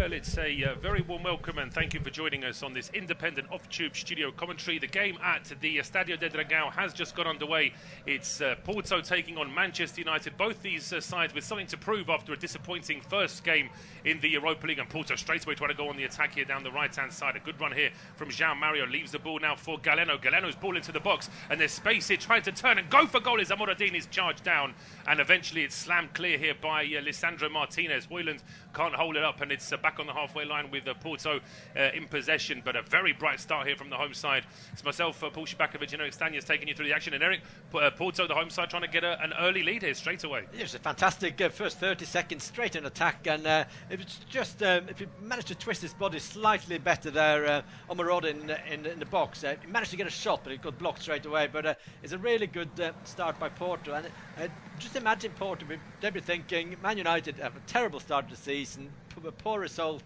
Well, it's a very warm welcome and thank you for joining us on this independent off-tube studio commentary. The game at the Estadio de Dragao has just got underway. It's Porto taking on Manchester United. Both these sides with something to prove after a disappointing first game in the Europa League. And Porto straight away trying to go on the attack here down the right-hand side. A good run here from Joao Mario. Leaves the ball now for Galeno. Galeno's ball into the box and there's space here trying to turn and go for goal as Amoradin is charged down. And eventually it's slammed clear here by Lisandro Martinez. Hojlund can't hold it up and it's back on the halfway line with Porto in possession, but a very bright start here from the home side. It's myself, Paul Szczerbakowicz, and Eirik Stagnes taking you through the action, and Eirik, Porto, the home side, trying to get an early lead here straight away. It was a fantastic first 30 seconds straight in attack, and it was just if he managed to twist his body slightly better there, Omarod in the box. He managed to get a shot, but it got blocked straight away. But it's a really good start by Porto, and just imagine Porto, they'd be thinking Man United have a terrible start to the season, a poor result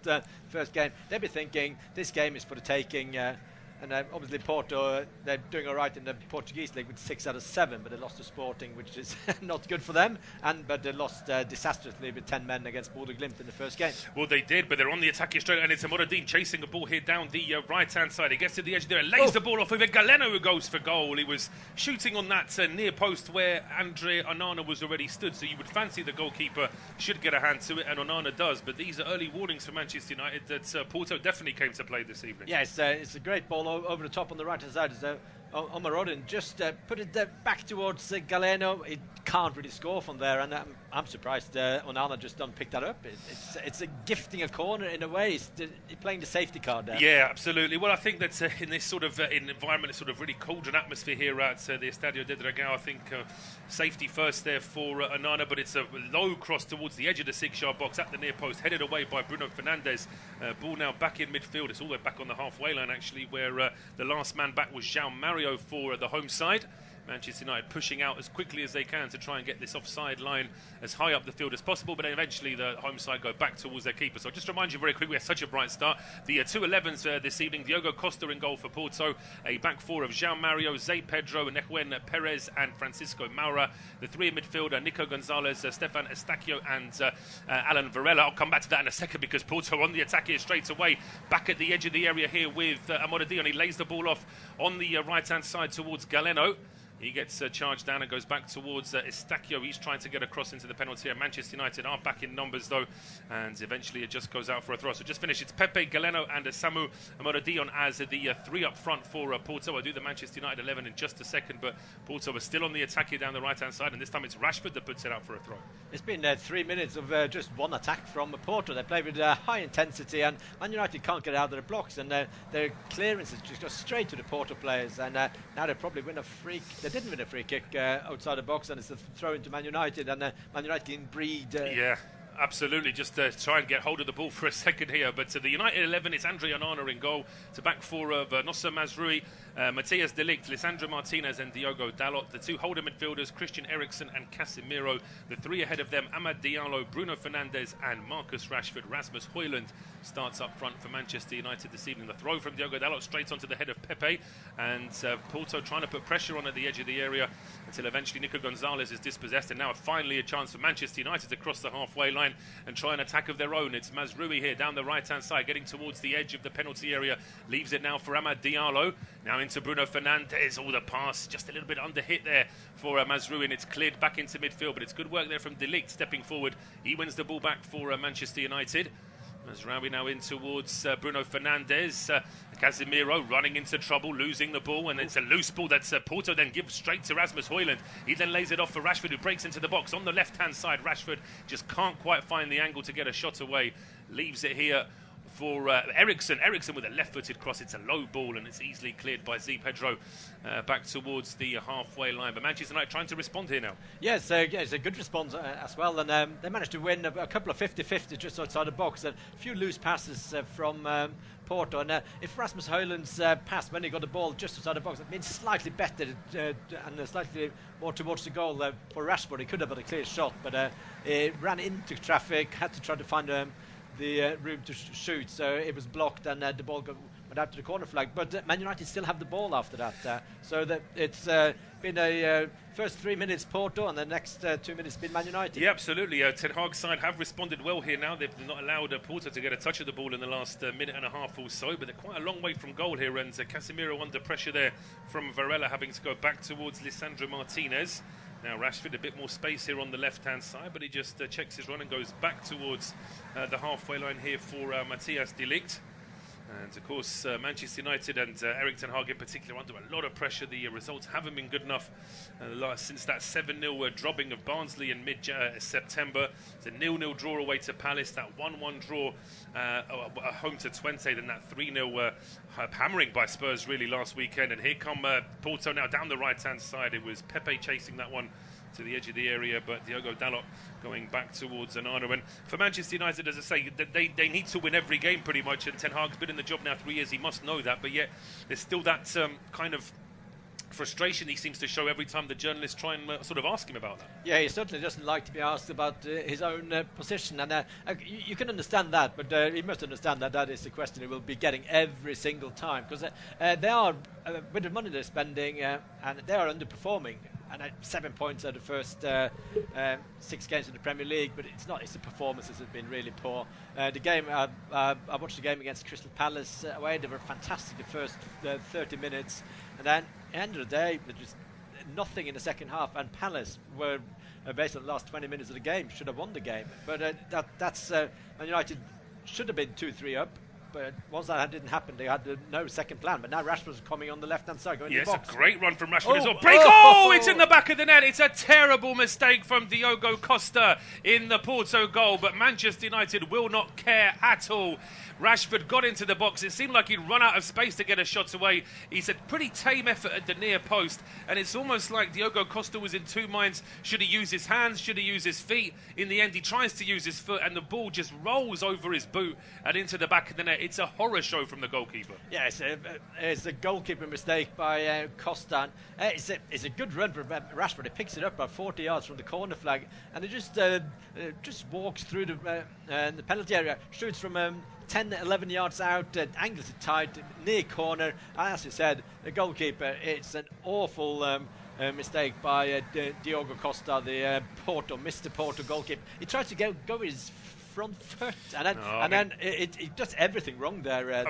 first game. They'd be thinking this game is for the taking, and obviously Porto, they're doing all right in the Portuguese league with 6 out of 7, but they lost to Sporting, which is not good for them, but they lost disastrously with 10 men against Bodø Glimt in the first game. Well, they did, but they're on the attack here straight, and it's Amoradin chasing the ball here down the right-hand side. He gets to the edge there and lays the ball off with Galeno, who goes for goal. He was shooting on that near post where Onana was already stood, so you would fancy the goalkeeper should get a hand to it, and Onana does, but these are early warnings for Manchester United that Porto definitely came to play this evening. Yeah, it's a great ball over the top on the right-hand side. Omarodin just put it back towards Galeno. He can't really score from there, and I'm surprised Onana just don't pick that up. It's a gifting a corner in a way. He's playing the safety card there. Yeah, absolutely. Well, I think that in this sort of environment, it's sort of really cauldron atmosphere here at the Estadio de Dragao, I think safety first there for Onana, but it's a low cross towards the edge of the 6-yard box at the near post, headed away by Bruno Fernandes. Ball now back in midfield. It's all the way back on the halfway line, actually, where the last man back was Joao Mario for the home side. Manchester United pushing out as quickly as they can to try and get this offside line as high up the field as possible, but then eventually the home side go back towards their keeper. So just to remind you very quickly, we had such a bright start. The 2-11s this evening: Diogo Costa in goal for Porto, a back four of Joao Mario, Zé Pedro, Nehuen Perez and Francisco Moura. The 3 in midfield: Nico Gonzalez, Stefan Estacio and Alan Varela. I'll come back to that in a second because Porto on the attack here straight away, back at the edge of the area here with Amoradin. He lays the ball off on the right-hand side towards Galeno. He gets charged down and goes back towards Estacio. He's trying to get across into the penalty area. Manchester United are back in numbers though, and eventually it just goes out for a throw. So just finished. It's Pepe, Galeno and Samu and Mazraoui as the 3 up front for Porto. I'll do the Manchester United 11 in just a second, but Porto are still on the attack here down the right-hand side, and this time it's Rashford that puts it out for a throw. It's been 3 minutes of just one attack from Porto. They play with high intensity, and Man United can't get out of the blocks, and their clearances just go straight to the Porto players, and now they probably win a free. They didn't win a free kick outside the box, and it's a throw into Man United, and Man United can breed. Yeah. Absolutely, just try and get hold of the ball for a second here. But the United 11, it's Andre Onana in goal. To back four of Samu and Mazraoui, Matthias de Ligt, Lisandro Martinez and Diogo Dalot. The 2 holder midfielders, Christian Eriksen and Casemiro. The 3 ahead of them, Amad Diallo, Bruno Fernandes and Marcus Rashford. Rasmus Hojlund starts up front for Manchester United this evening. The throw from Diogo Dalot straight onto the head of Pepe, and Porto trying to put pressure on at the edge of the area until eventually Nico Gonzalez is dispossessed, and now finally a chance for Manchester United to cross the halfway line and try an attack of their own. It's Mazraoui here down the right-hand side, getting towards the edge of the penalty area. Leaves it now for Amad Diallo. Now into Bruno Fernandes. The pass just a little bit under hit there for Mazraoui, and it's cleared back into midfield. But it's good work there from de Ligt stepping forward. He wins the ball back for Manchester United. Mazraoui now in towards Bruno Fernandes. Casemiro running into trouble, losing the ball, and it's a loose ball that Porto then gives straight to Rasmus Hojlund. He then lays it off for Rashford, who breaks into the box on the left-hand side. Rashford just can't quite find the angle to get a shot away. Leaves it here for Eriksen. Eriksen with a left-footed cross. It's a low ball and it's easily cleared by Zé Pedro back towards the halfway line. But Manchester United trying to respond here now. Yes, it's a good response as well, and they managed to win a couple of 50-50 just outside the box. A few loose passes from Porto, and if Rasmus Hojlund's pass when he got the ball just outside the box, it means slightly better and slightly more towards the goal for Rashford. He could have had a clear shot, but he ran into traffic, had to try to find the room to shoot, so it was blocked, and the ball went out to the corner flag. But Man United still have the ball after that. So that it's been a first 3 minutes Porto, and the next 2 minutes been Man United. Yeah, absolutely. Ten Hag's side have responded well here now. They've not allowed Porto to get a touch of the ball in the last minute and a half or so, but they're quite a long way from goal here, and Casemiro under pressure there from Varela, having to go back towards Lisandro Martinez. Now Rashford a bit more space here on the left-hand side, but he just checks his run and goes back towards the halfway line here for Matthias de Ligt. And of course Manchester United and Erik ten Hag in particular under a lot of pressure. The results haven't been good enough since that 7-0 dropping of Barnsley in mid-September. It's a 0-0 draw away to Palace, that 1-1 draw home to Twente, then that 3-0 hammering by Spurs really last weekend. And here come Porto now down the right-hand side. It was Pepe chasing that one to the edge of the area, but Diogo Dalot going back towards Onana. And for Manchester United, as I say, they need to win every game pretty much, and Ten Hag's been in the job now 3 years, he must know that, but yet there's still that kind of frustration he seems to show every time the journalists try and sort of ask him about that. Yeah, he certainly doesn't like to be asked about his own position, and you can understand that, but he must understand that that is the question he will be getting every single time, because they are a bit of money they're spending, and they are underperforming. And 7 points out of the first 6 games in the Premier League, but it's not. It's the performances have been really poor. The game I watched the game against Crystal Palace away. They were fantastic the first 30 minutes, and then at the end of the day, there just nothing in the second half. And Palace were based on the last 20 minutes of the game should have won the game, but that's Man United should have been 2-3 up. But once that didn't happen, they had no second plan. But now Rashford's coming on the left-hand side, going in the box. It's a great run from Rashford as well. Break! Oh, it's in the back of the net. It's a terrible mistake from Diogo Costa in the Porto goal. But Manchester United will not care at all. Rashford got into the box. It seemed like he'd run out of space to get a shot away. He's a pretty tame effort at the near post. And it's almost like Diogo Costa was in two minds. Should he use his hands? Should he use his feet? In the end, he tries to use his foot, and the ball just rolls over his boot and into the back of the net. It's a horror show from the goalkeeper. Yeah, it's a goalkeeper mistake by Costa. It's a good run for Rashford. He picks it up about 40 yards from the corner flag, and he just walks through the penalty area, shoots from 10, 11 yards out, angles it tight, near corner. And as you said, the goalkeeper, it's an awful mistake by Diogo Costa, the Mr. Porto goalkeeper. He tries to go with his front foot, and then it does everything wrong there. The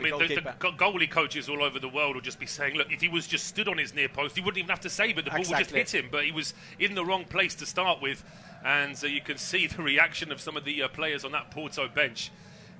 goalie coaches all over the world will just be saying, look, if he was just stood on his near post, he wouldn't even have to save it. The ball would just hit him, but he was in the wrong place to start with. And you can see the reaction of some of the players on that Porto bench.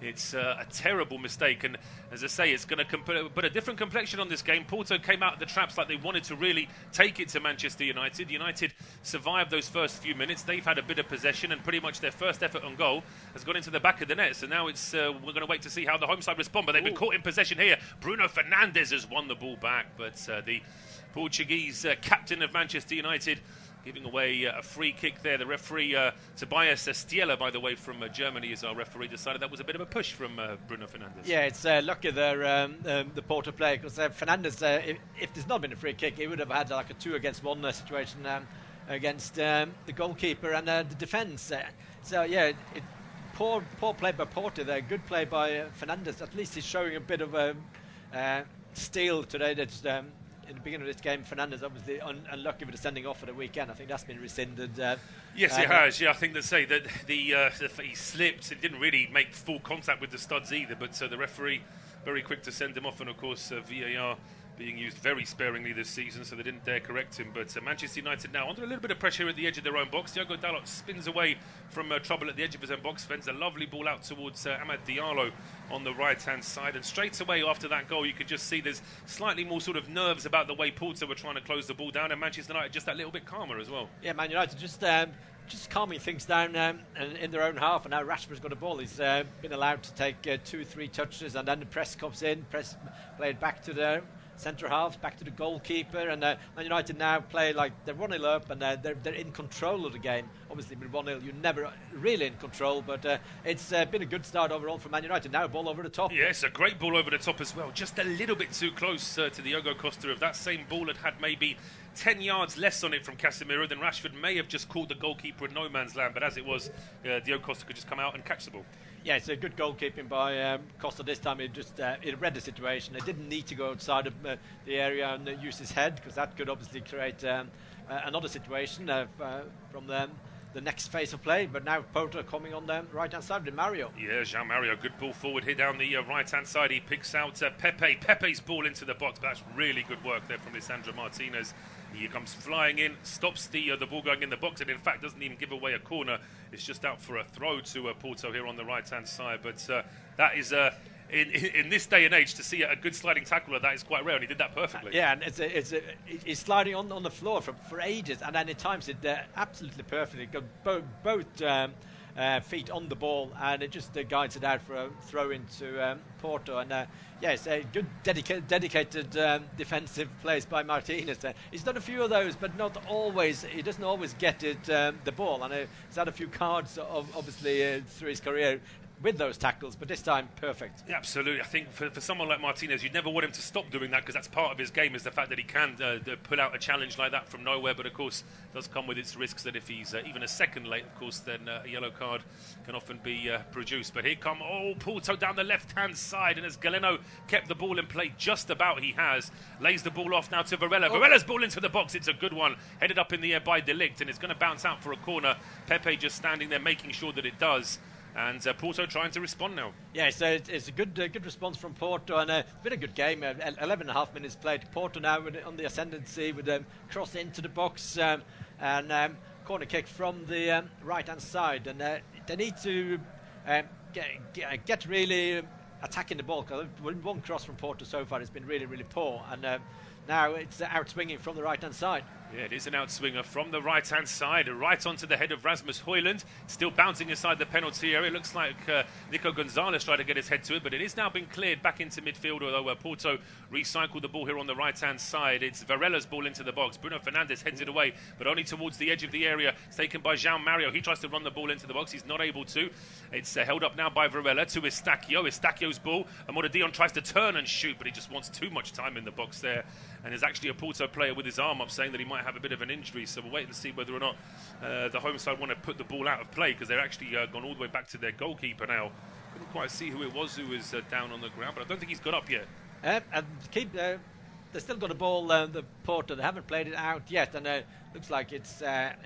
It's a terrible mistake, and as I say, it's going to put a different complexion on this game. Porto came out of the traps like they wanted to really take it to Manchester United. United survived those first few minutes. They've had a bit of possession, and pretty much their first effort on goal has gone into the back of the net. So now we're going to wait to see how the home side respond, but they've been caught in possession here. Bruno Fernandes has won the ball back, but the Portuguese captain of Manchester United giving away a free kick there. The referee, Tobias Stiela, by the way, from Germany, is our referee, decided that was a bit of a push from Bruno Fernandes. Yeah, it's lucky there, the Porto player, because Fernandes, if there's not been a free kick, he would have had like a 2-against-1 situation against the goalkeeper and the defence. Poor play by Porto there, good play by Fernandes. At least he's showing a bit of steel today. That's in the beginning of this game, Fernandes obviously unlucky with the sending off for the weekend. I think that's been rescinded. Yes, it has. Yeah, I think they say that he slipped. He didn't really make full contact with the studs either, but the referee very quick to send him off, and of course VAR being used very sparingly this season, so they didn't dare correct him. But Manchester United now under a little bit of pressure at the edge of their own box. Diogo Dalot spins away from trouble at the edge of his own box, fends a lovely ball out towards Amad Diallo on the right-hand side. And straight away after that goal, you could just see there's slightly more sort of nerves about the way Porto were trying to close the ball down, and Manchester United just that little bit calmer as well. Yeah, Man United just calming things down in their own half, and now Rashford's got a ball. He's been allowed to take 2-3 touches, and then the press comes in, played back to the centre halves, back to the goalkeeper, and Man United now play like they're 1-0 up, and they're in control of the game. Obviously with 1-0 you're never really in control, but it's been a good start overall for Man United. Now a ball over the top. Yeah, it's a great ball over the top as well, just a little bit too close to Diogo Costa. If that same ball had maybe 10 yards less on it from Casemiro, then Rashford may have just caught the goalkeeper in no man's land, but as it was, Diogo Costa could just come out and catch the ball. Yeah, it's a good goalkeeping by Costa this time. He read the situation. He didn't need to go outside of the area and use his head, because that could obviously create another situation from the next phase of play. But now Porto coming on the right-hand side with Mario. Yeah, Joao Mario, good ball forward here down the right-hand side. He picks out Pepe. Pepe's ball into the box. That's really good work there from Lisandro Martinez. He comes flying in, stops the ball going in the box, and in fact doesn't even give away a corner. It's just out for a throw to Porto here on the right-hand side. But that is, in this day and age, to see a good sliding tackle like that is quite rare, and he did that perfectly. Yeah, and he's sliding on the floor for ages, and then at times it absolutely perfectly. Got both feet on the ball, and it just guides it out for a throw into Porto. And it's a good dedicated defensive plays by Martinez. He's done a few of those, but not always. He doesn't always get it the ball, and he's had a few cards obviously through his career with those tackles, but this time perfect. Yeah, absolutely. I think for someone like Martinez, you'd never want him to stop doing that, because that's part of his game, is the fact that he can pull out a challenge like that from nowhere. But of course it does come with its risks that if he's even a second late, of course, then a yellow card can often be produced. But here come Porto down the left hand side, and as Galeno kept the ball in play just about, he has lays the ball off now to Varela. Varela's ball into the box. It's a good one, headed up in the air by De Ligt, and it's going to bounce out for a corner. Pepe just standing there making sure that it does. And Porto trying to respond now. Yeah, so it's a good response from Porto, and it's been a good game. 11.5 minutes played. Porto now on the ascendancy with a cross into the box and corner kick from the right-hand side. And they need to get really attacking the ball, because one cross from Porto so far has been really, really poor. And now it's out swinging from the right-hand side. Yeah, it is an outswinger from the right-hand side, right onto the head of Rasmus Hojlund. Still bouncing inside the penalty area. It looks like Nico Gonzalez tried to get his head to it, but it is now been cleared back into midfield, although Porto recycled the ball here on the right-hand side. It's Varela's ball into the box. Bruno Fernandes heads it away, but only towards the edge of the area. It's taken by Joao Mario. He tries to run the ball into the box. He's not able to. It's held up now by Varela to Estacio. Estaquio's ball. Amora Dion tries to turn and shoot, but he just wants too much time in the box there. And there's actually a Porto player with his arm up saying that he might have a bit of an injury, so we'll wait and see whether or not the home side want to put the ball out of play, because they're actually gone all the way back to their goalkeeper now. Couldn't quite see who it was who was down on the ground, but I don't think he's got up yet. And they've still got a ball, the Porto. They haven't played it out yet, and looks like it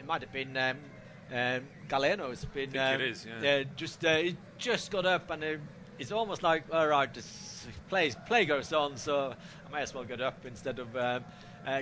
might have been Galeno's been. I think it is, yeah. He just got up, and it's almost like, all right, this play goes on, so I may as well get up instead of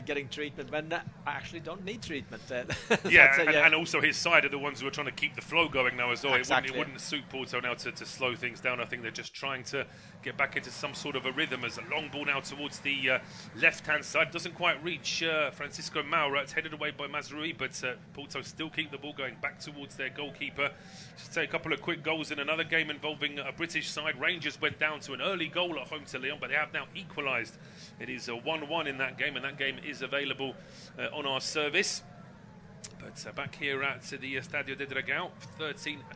getting treatment when I actually don't need treatment. And also his side are the ones who are trying to keep the flow going now as well. Exactly, it wouldn't suit Porto now to slow things down. I think they're just trying to get back into some sort of a rhythm, as a long ball now towards the left-hand side. Doesn't quite reach Francisco Maura. It's headed away by Mazraoui, but Porto still keep the ball going back towards their goalkeeper. Just take a couple of quick goals in another game involving a British side. Rangers went down to an early goal at home to Lyon, but they have now equalised. It is a 1-1 in that game, and that game is available on our service. But back here at the Estadio de Dragao,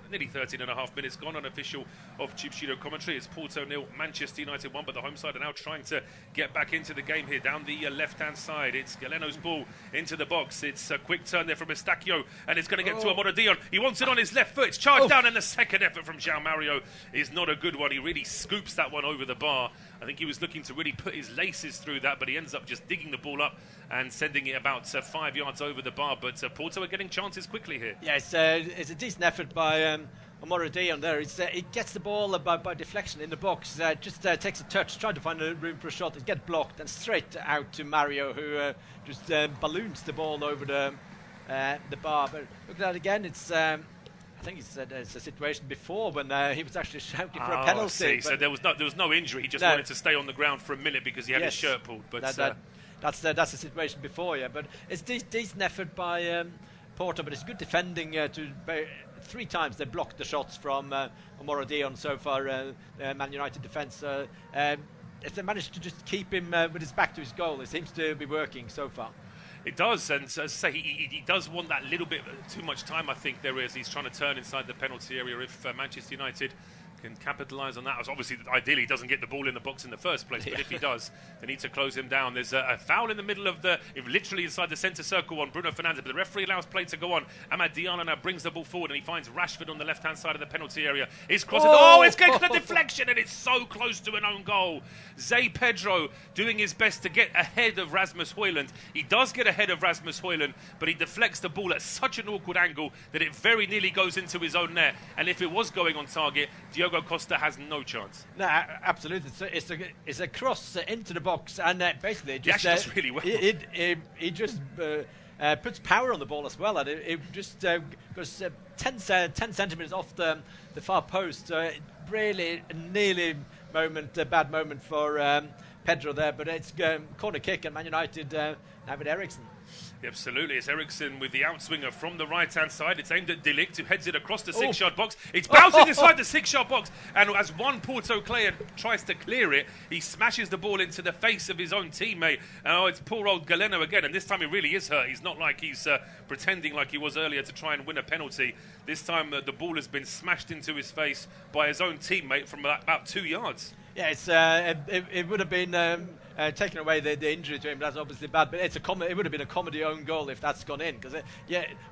nearly 13 and a half minutes gone. Unofficial of Chibchido commentary. It's Porto 0, Manchester United 1, but the home side are now trying to get back into the game here down the left-hand side. It's Galeno's ball into the box. It's a quick turn there from Estacio, and it's going to get to Amora Dion. He wants it on his left foot. It's charged down, and the second effort from Joao Mario is not a good one. He really scoops that one over the bar. I think he was looking to really put his laces through that, but he ends up just digging the ball up and sending it about 5 yards over the bar. But Porto are getting chances quickly here. Yeah, it's a decent effort by Amora Dion there. He gets the ball by deflection in the box, just takes a touch, trying to find a room for a shot, and get blocked, and straight out to Mario, who just balloons the ball over the bar. But look at that again. It's I think it's a situation before when he was actually shouting for a penalty. So there was no injury. He just wanted to stay on the ground for a minute because he had his shirt pulled. But that's the situation before, yeah. But it's decent effort by Porto, but it's good defending. Three times they blocked the shots from Amora Dion so far. Man United defence. If they manage to just keep him with his back to his goal, it seems to be working so far. It does, and as I say, he does want that little bit too much time, I think there is. He's trying to turn inside the penalty area. If Manchester United can capitalise on that. Obviously, ideally, he doesn't get the ball in the box in the first place, but if he does, they need to close him down. There's a foul in the middle of literally inside the centre circle on Bruno Fernandes, but the referee allows play to go on. Amad Diallo now brings the ball forward, and he finds Rashford on the left-hand side of the penalty area. He's crossing. Oh, it's getting a deflection, and it's so close to an own goal. Zé Pedro doing his best to get ahead of Rasmus Hojlund. He does get ahead of Rasmus Hojlund, but he deflects the ball at such an awkward angle that it very nearly goes into his own net. And if it was going on target, Diogo Costa has no chance. No, absolutely. It's a cross into the box, and basically just does really well. He just puts power on the ball as well, and it just goes 10 centimetres off the far post. Really, nearly bad moment for Pedro there, but it's corner kick, and Man United have it Eriksen. Absolutely, it's Eriksen with the outswinger from the right-hand side. It's aimed at De Ligt, who heads it across the 6-yard box. It's bouncing inside the 6-yard box, and as one Porto player tries to clear it, he smashes the ball into the face of his own teammate. Oh, it's poor old Galeno again, and this time he really is hurt. He's not like he's pretending like he was earlier to try and win a penalty. This time the ball has been smashed into his face by his own teammate from about 2 yards. Yeah, it would have been taken away the injury to him. That's obviously bad, but it would have been a comedy own goal if that's gone in, because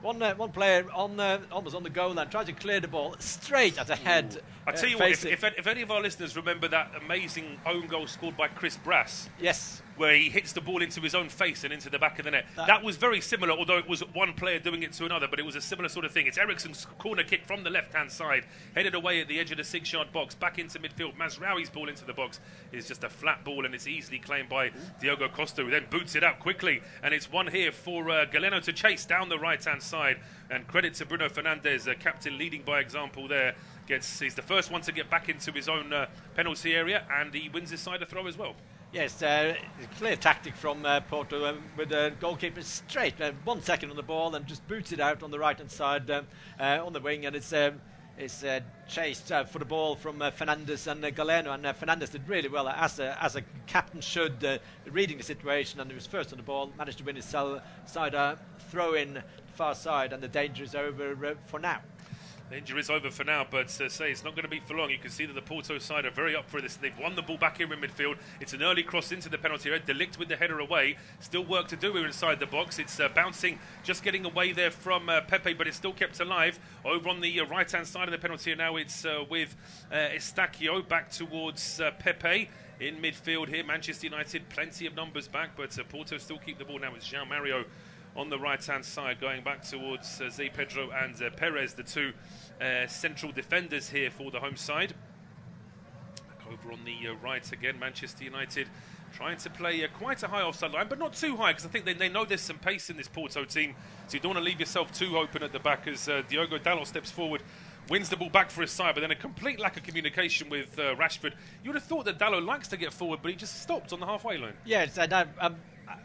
one player almost on the goal line tried to clear the ball straight at the head. I tell you what, if any of our listeners remember that amazing own goal scored by Chris Brass, yes, where he hits the ball into his own face and into the back of the net. That was very similar, although it was one player doing it to another, but it was a similar sort of thing. It's Eriksen's corner kick from the left-hand side, headed away at the edge of the 6-yard box, back into midfield. Mazraoui's ball into the box is just a flat ball, and it's easily claimed by Diogo Costa, who then boots it out quickly, and it's one here for Galeno to chase down the right-hand side. And credit to Bruno Fernandes, captain leading by example there. He's the first one to get back into his own penalty area, and he wins his side a throw as well. Yes, clear tactic from Porto with the goalkeeper straight 1 second on the ball and just boots it out on the right-hand side on the wing, and it's chased for the ball from Fernandes and Galeno, and Fernandes did really well as a captain should, reading the situation, and he was first on the ball, managed to win his side throw in far side, and the danger is over for now. The injury is over for now, but it's not going to be for long. You can see that the Porto side are very up for this. They've won the ball back here in midfield. It's an early cross into the penalty area. De Ligt with the header away. Still work to do here inside the box. It's bouncing, just getting away there from Pepe, but it's still kept alive. Over on the right-hand side of the penalty area now, it's with Estadio back towards Pepe. In midfield here, Manchester United, plenty of numbers back, but Porto still keep the ball now. It's Joao Mario on the right-hand side, going back towards Zé Pedro and Perez, the two central defenders here for the home side. Back over on the right again, Manchester United trying to play quite a high offside line, but not too high, because I think they know there's some pace in this Porto team, so you don't want to leave yourself too open at the back as Diogo Dalot steps forward, wins the ball back for his side, but then a complete lack of communication with Rashford. You would have thought that Dalot likes to get forward, but he just stopped on the halfway line. Yes,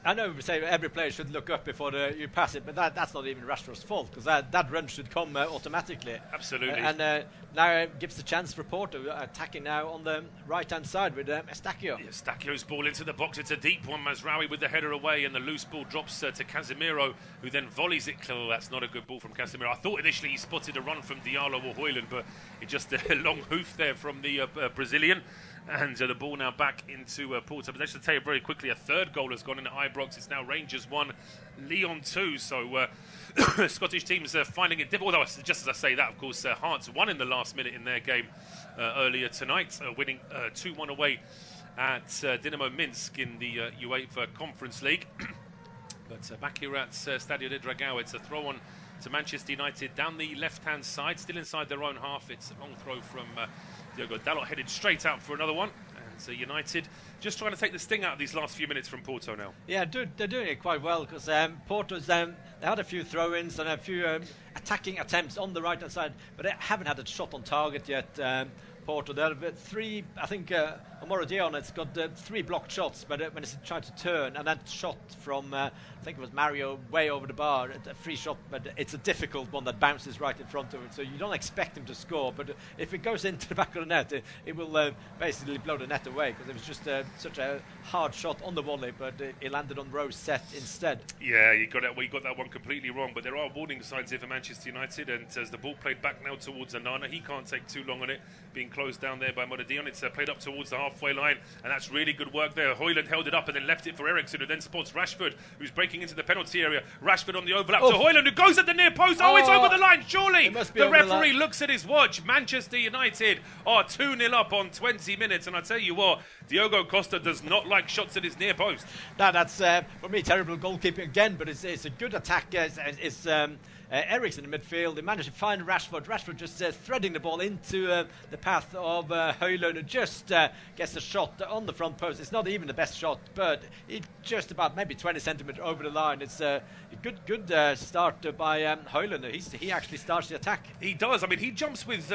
I know we say every player should look up before you pass it, but that's not even Rashford's fault, because that run should come automatically. Absolutely. And now gives the chance for Porto, attacking now on the right-hand side with Estadio. Yeah, Estacchio's ball into the box. It's a deep one. Mazraoui with the header away, and the loose ball drops to Casemiro, who then volleys it. Oh, that's not a good ball from Casemiro. I thought initially he spotted a run from Diallo or Hojlund, but it just a long hoof there from the Brazilian. And the ball now back into Porto. But just to tell you very quickly, a third goal has gone in at Ibrox. It's now Rangers 1, Lyon 2. So Scottish teams are finding it difficult. Although, just as I say that, of course, Hearts won in the last minute in their game earlier tonight, winning 2-1 away at Dynamo Minsk in the UEFA Conference League. But back here at Estadio de Dragao, it's a throw-on to Manchester United down the left-hand side, still inside their own half. It's a long throw from Diogo Dalot, headed straight out for another one. And so United just trying to take the sting out of these last few minutes from Porto now. Yeah, they're doing it quite well, because Porto's they had a few throw-ins and a few attacking attempts on the right-hand side, but they haven't had a shot on target yet. Porto, there have three, I think Omoro Dion has got 3 blocked shots, but when it's tried to turn, and that shot from I think it was Mario way over the bar, a free shot, but it's a difficult one that bounces right in front of him, so you don't expect him to score, but if it goes into the back of the net, it will basically blow the net away, because it was just such a hard shot on the volley, but it landed on Rowe's set instead. Yeah, you got that one completely wrong, but there are warning signs here for Manchester United, and as the ball played back now towards Onana, he can't take too long on it, being closed down there by Modadion. It's played up towards the halfway line, and that's really good work there. Hojlund held it up and then left it for Eriksson, who then spots Rashford, who's breaking into the penalty area. Rashford on the overlap to Hojlund, who goes at the near post. Oh, it's over the line, surely. The referee looks at his watch. Manchester United are 2-0 up on 20 minutes, and I tell you what, Diogo Costa does not like shots at his near post. No, that's, for me, terrible goalkeeping again, but it's a good attack. It's Eriksson in midfield. They managed to find Rashford. Rashford just threading the ball into the path of Hojlund, who just gets a shot on the front post. It's not even the best shot, but it's just about maybe 20 centimetres over the line. It's a good start by Hojlund. He actually starts the attack. He does. I mean, he jumps with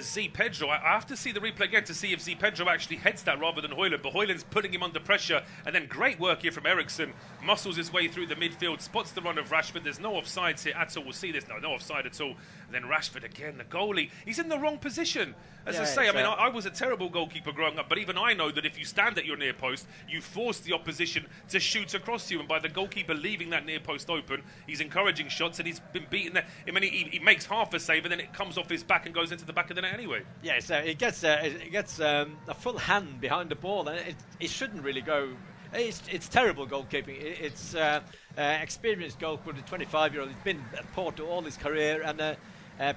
Z Pedro. I have to see the replay again to see if Z Pedro actually heads that rather than Hojlund, but Hojlund's putting him under pressure, and then great work here from Eriksson. Muscles his way through the midfield, spots the run of Rashford. There's no offsides here at all. We'll see this. No offside at all. And then Rashford again, the goalie. He's in the wrong position. As I say, I mean, I was a terrible goalkeeper growing up, but even I know that if you stand at your near post, you force the opposition to shoot across you. And by the goalkeeper leaving that near post open, he's encouraging shots, and he's been beaten there. I mean, he makes half a save, and then it comes off his back and goes into the back of the net anyway. Yeah, so it gets a full hand behind the ball, and it shouldn't really go. It's terrible goalkeeping. It's experienced goalkeeper, 25-year-old. He's been at Porto all his career and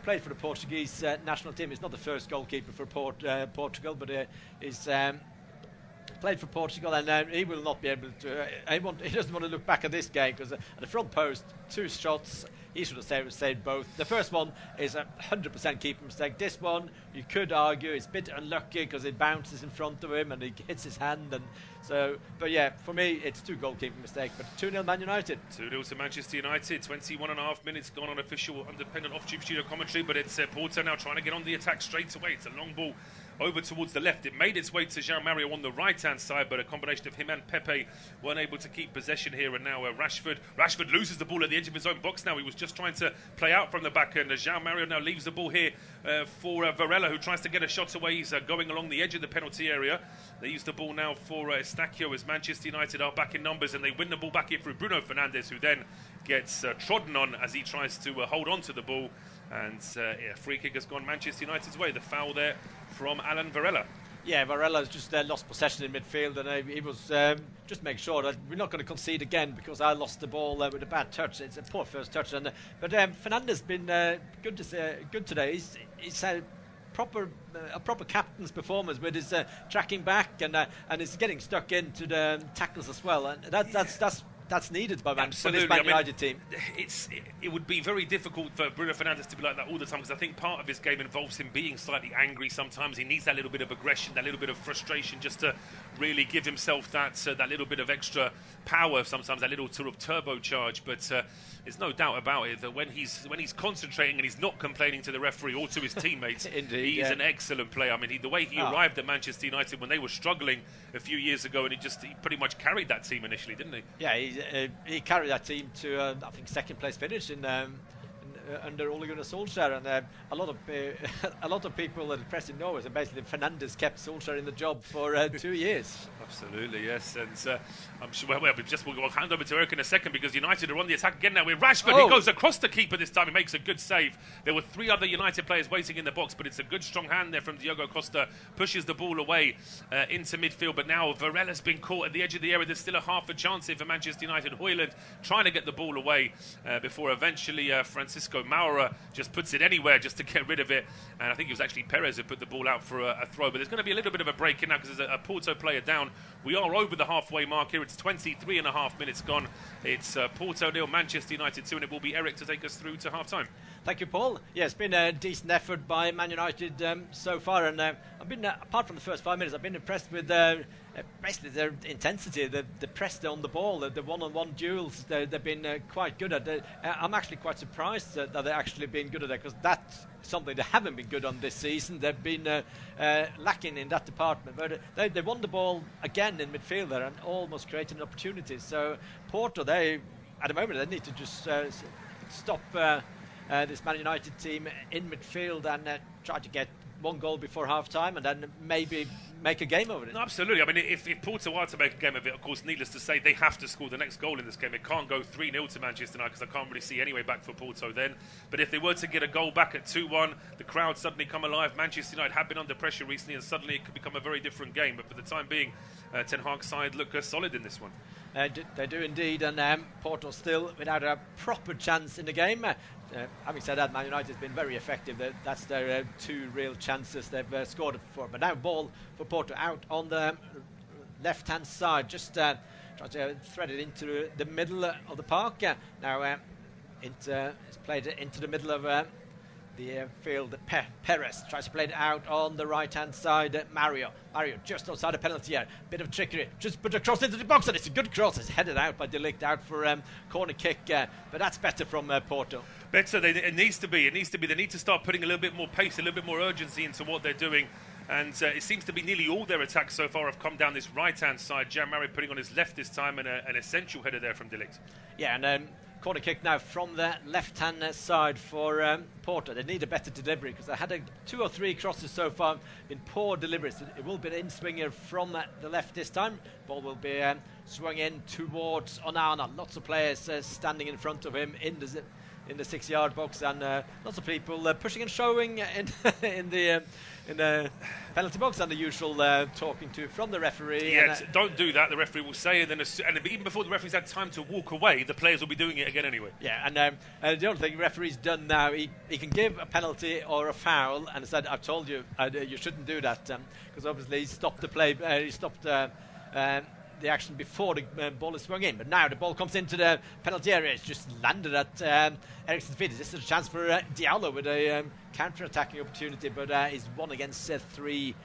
played for the Portuguese national team. He's not the first goalkeeper for Portugal, but he's played for Portugal, and he will not be able to. He doesn't want to look back at this game because at the front post, 2 shots. He should have saved both. The first one is a 100% keeper mistake. This one, you could argue, it's a bit unlucky because it bounces in front of him and he hits his hand. And so, but yeah, for me, it's 2 goalkeeping mistakes. But 2-0 Man United. 2-0 to Manchester United. 21.5 minutes gone on official independent off-tube studio commentary. But it's Porto now trying to get on the attack straight away. It's a long ball over towards the left. It made its way to Joao Mario on the right-hand side, but a combination of him and Pepe weren't able to keep possession here. And now Rashford loses the ball at the edge of his own box now. He was just trying to play out from the back, and Joao Mario now leaves the ball here for Varela, who tries to get a shot away. He's going along the edge of the penalty area. They use the ball now for Estadio as Manchester United are back in numbers, and they win the ball back here through Bruno Fernandes, who then gets trodden on as he tries to hold on to the ball. And free kick has gone Manchester United's way. The foul there from Alan Varela. Yeah, Varela's just lost possession in midfield, and he was just making sure that we're not going to concede again because I lost the ball with a bad touch. It's a poor first touch, but Fernandes been good today. He's had a proper captain's performance with his tracking back and he's getting stuck into the tackles as well, and that's needed by this Man United team. It would be very difficult for Bruno Fernandes to be like that all the time, because I think part of his game involves him being slightly angry sometimes. He needs that little bit of aggression, that little bit of frustration, just to really give himself that little bit of extra power sometimes, that little sort of turbocharge. But there's no doubt about it that when he's concentrating and he's not complaining to the referee or to his teammates, Indeed, he's an excellent player. I mean, the way he arrived at Manchester United when they were struggling a few years ago, and he pretty much carried that team initially, didn't he? Yeah, he carried that team to I think second place finish under Ole Gunnar Solskjaer, and a lot of people at the press in Norway said basically Fernandes kept Solskjaer in the job for 2 years. Absolutely, yes, and I'm sure we'll hand over to Eirik in a second, because United are on the attack again now with Rashford. He goes across the keeper this time. He makes a good save. There were 3 other United players waiting in the box, but it's a good strong hand there from Diogo Costa. Pushes the ball away into midfield, but now Varela's been caught at the edge of the area. There's still a half a chance here for Manchester United. Hojlund trying to get the ball away before eventually Francisco Maura just puts it anywhere just to get rid of it, and I think it was actually Perez who put the ball out for a throw. But there's going to be a little bit of a break in now because there's a Porto player down. We are over the halfway mark here. It's 23.5 minutes gone. It's Porto 0, Manchester United 2, and it will be Eirik to take us through to half-time. Thank you, Paul. Yeah, it's been a decent effort by Man United so far, and I've been, apart from the first 5 minutes, I've been impressed with basically their intensity, the press on the ball, the one-on-one duels. They've been quite good at. I'm actually quite surprised that they've actually been good at that, because that's something they haven't been good on this season. They've been lacking in that department, but they won the ball again in midfield there and almost created an opportunity. So Porto, at the moment, they need to just stop this Man United team in midfield and try to get one goal before half time, and then maybe make a game of it. No, absolutely. I mean, if Porto are to make a game of it, of course, needless to say, they have to score the next goal in this game. It can't go 3-0 to Manchester United, because I can't really see any way back for Porto then. But if they were to get a goal back at 2-1, the crowd suddenly come alive. Manchester United have been under pressure recently, and suddenly it could become a very different game. But for the time being, Ten Hag's side look solid in this one. They do indeed, and Porto still without a proper chance in the game. Having said that, Man United has been very effective. That's their 2 real chances they've scored for. But now ball for Porto out on the left-hand side, just trying to thread it into the middle of the park. Now it's played into the middle of the field. Perez tries to play it out on the right-hand side. Mario just outside the penalty area. Bit of trickery. Just put a cross into the box, and it's a good cross. It's headed out by De Ligt out for corner kick. But that's better from Porto. Better. It needs to be. They need to start putting a little bit more pace, a little bit more urgency into what they're doing. And it seems to be nearly all their attacks so far have come down this right-hand side. Joao Mario putting on his left this time, and an essential header there from De Ligt. Yeah, and corner kick now from the left-hand side for Porto. They need a better delivery, because they had 2 or 3 crosses so far, been poor deliveries. It will be an in-swinger from the left this time. Ball will be swung in towards Onana. Lots of players standing in front of him in the 6-yard box, and lots of people pushing and showing in the penalty box, and the usual talking to from the referee. Yeah, don't do that. The referee will say it, and even before the referee's had time to walk away, the players will be doing it again anyway. Yeah, and the only thing the referee's done now, he can give a penalty or a foul, and said, "I've told you, you shouldn't do that," because obviously he stopped the play. He stopped the action before the ball is swung in. But now the ball comes into the penalty area. It's just landed at Eriksen's feet. This is a chance for Diallo with a counter-attacking opportunity, but he's 1 against 3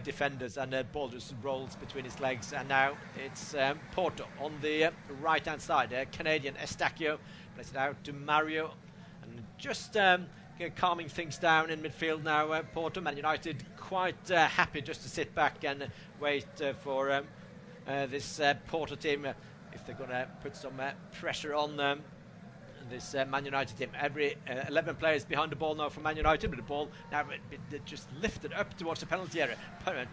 defenders, and the ball just rolls between his legs. And now it's Porto on the right-hand side. Canadian Estadio plays it out to Mario, and just calming things down in midfield now. Porto, Man United quite happy just to sit back and wait for this Porto team, if they're going to put some pressure on this Man United team. Every 11 players behind the ball now for Man United, but the ball now just lifted up towards the penalty area.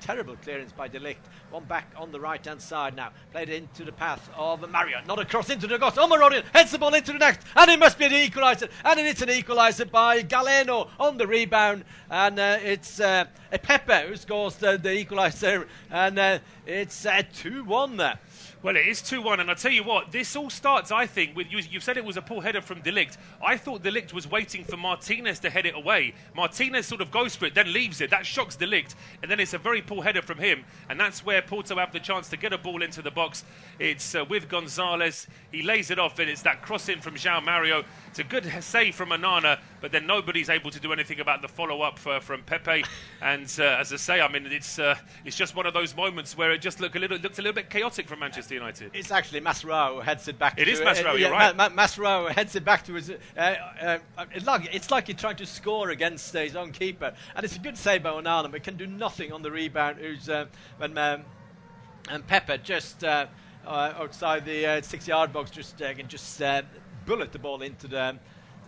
Terrible clearance by De Ligt. One back on the right-hand side now. Played into the path of Mario. Not a cross into the goal. Marodian heads the ball into the net, and it must be an equaliser. And it's an equaliser by Galeno on the rebound. And it's Pepe who scores the equaliser. And it's 2-1 there. Well, it is 2-1, and I'll tell you what, this all starts, I think, with you said it was a poor header from De Ligt. I thought De Ligt was waiting for Martinez to head it away. Martinez sort of goes for it, then leaves it. That shocks De Ligt, and then it's a very poor header from him, and that's where Porto have the chance to get a ball into the box. It's with Gonzalez. He lays it off, and it's that cross-in from Joao Mario. It's a good save from Onana, but then nobody's able to do anything about the follow-up from Pepe. And as I say, I mean, it's just one of those moments where it just looked a little bit chaotic from Manchester United. It's actually Mazraoui who heads it back. It is Mazraoui, you're right. Mazraoui heads it back to his. It's like he's trying to score against his own keeper, and it's a good save by Onana, but can do nothing on the rebound. And Pepe just outside the 6-yard box just bullet the ball into the